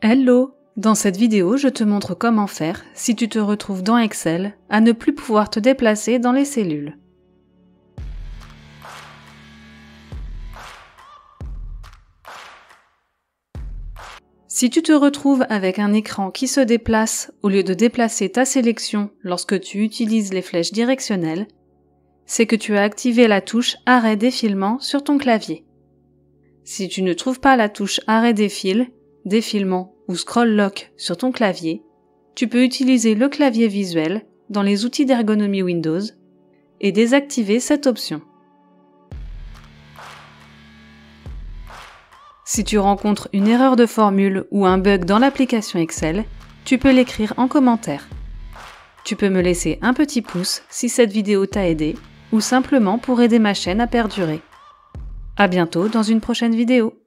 Hello! Dans cette vidéo, je te montre comment faire si tu te retrouves dans Excel à ne plus pouvoir te déplacer dans les cellules. Si tu te retrouves avec un écran qui se déplace au lieu de déplacer ta sélection lorsque tu utilises les flèches directionnelles, c'est que tu as activé la touche Arrêt défilement sur ton clavier. Si tu ne trouves pas la touche Arrêt défilement ou Scroll Lock sur ton clavier, tu peux utiliser le clavier visuel dans les outils d'ergonomie Windows et désactiver cette option. Si tu rencontres une erreur de formule ou un bug dans l'application Excel, tu peux l'écrire en commentaire. Tu peux me laisser un petit pouce si cette vidéo t'a aidé ou simplement pour aider ma chaîne à perdurer. À bientôt dans une prochaine vidéo.